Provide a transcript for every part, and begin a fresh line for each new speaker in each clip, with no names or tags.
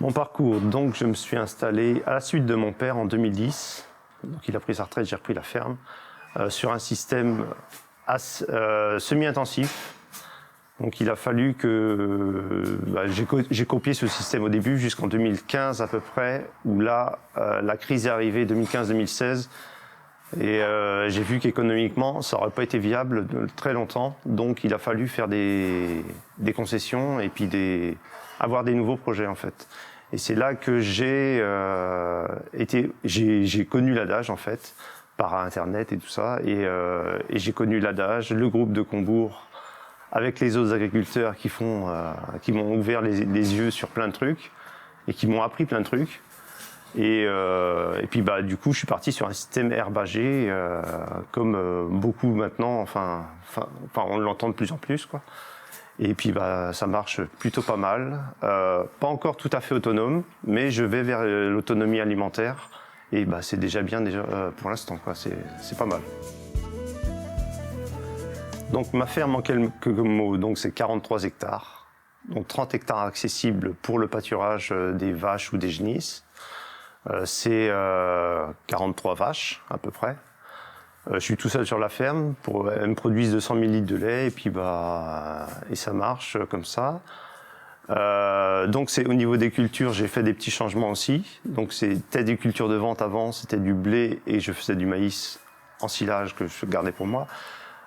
Mon parcours, donc je me suis installé à la suite de mon père en 2010. Donc il a pris sa retraite, j'ai repris la ferme, sur un système semi-intensif. Donc il a fallu que j'ai copié ce système au début jusqu'en 2015 à peu près, où là la crise est arrivée 2015-2016 et j'ai vu qu'économiquement ça n'aurait pas été viable très longtemps. Donc il a fallu faire des concessions et puis avoir des nouveaux projets en fait. Et c'est là que j'ai connu l'adage en fait par internet et tout ça et j'ai connu l'adage, le groupe de Combourg, avec les autres agriculteurs qui m'ont ouvert les yeux sur plein de trucs et qui m'ont appris plein de trucs. Et puis du coup, je suis parti sur un système herbagé, comme beaucoup maintenant. Enfin, on l'entend de plus en plus, quoi. Et puis ça marche plutôt pas mal. Pas encore tout à fait autonome, mais je vais vers l'autonomie alimentaire. Et c'est déjà bien pour l'instant, quoi. C'est pas mal. Donc ma ferme en quelques mots, donc c'est 43 hectares, donc 30 hectares accessibles pour le pâturage des vaches ou des genisses. C'est 43 vaches à peu près. Je suis tout seul sur la ferme, elles me produisent 200 000 litres de lait et puis et ça marche comme ça. Donc c'est au niveau des cultures, j'ai fait des petits changements aussi. Donc c'était des cultures de vente avant, c'était du blé et je faisais du maïs en silage que je gardais pour moi.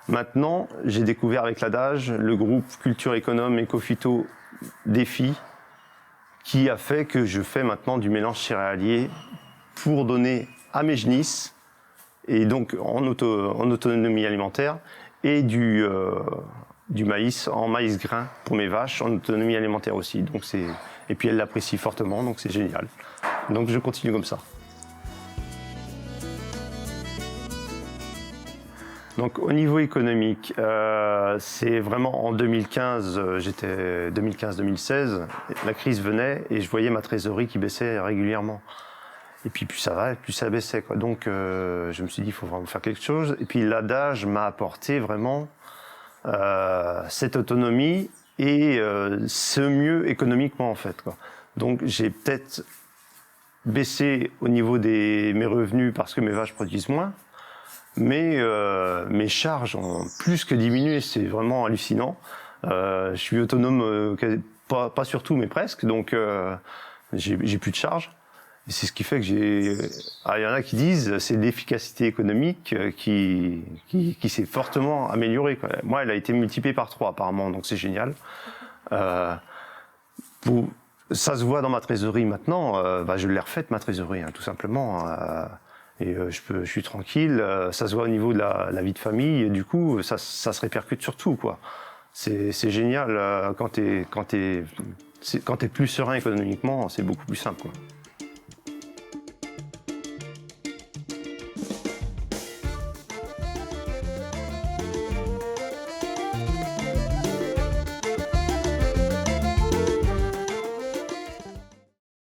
Maintenant, j'ai découvert avec l'adage le groupe Culture Économe Éco-Phyto Défi qui a fait que je fais maintenant du mélange céréalier pour donner à mes genisses et donc en autonomie alimentaire et du maïs en maïs grain pour mes vaches en autonomie alimentaire aussi. Donc et puis elles l'apprécient fortement, donc c'est génial. Donc je continue comme ça. Donc au niveau économique, c'est vraiment en 2015, 2015-2016, la crise venait et je voyais ma trésorerie qui baissait régulièrement. Et puis plus ça va, plus ça baissait, quoi. Donc je me suis dit il faut vraiment faire quelque chose. Et puis l'adage m'a apporté vraiment cette autonomie et ce mieux économiquement en fait, quoi. Donc j'ai peut-être baissé au niveau de mes revenus parce que mes vaches produisent moins. Mais mes charges ont plus que diminué, c'est vraiment hallucinant. Je suis autonome, pas sur tout, mais presque, donc j'ai plus de charges. Et c'est ce qui fait que il y en a qui disent c'est l'efficacité économique qui s'est fortement améliorée, quoi. Moi, elle a été multipliée par 3 apparemment, donc c'est génial. Ça se voit dans ma trésorerie maintenant. Je l'ai refaite ma trésorerie, hein, tout simplement. Et je suis tranquille, ça se voit au niveau de la vie de famille, et du coup, ça se répercute sur tout, quoi. C'est génial, quand t'es plus serein économiquement, c'est beaucoup plus simple, quoi.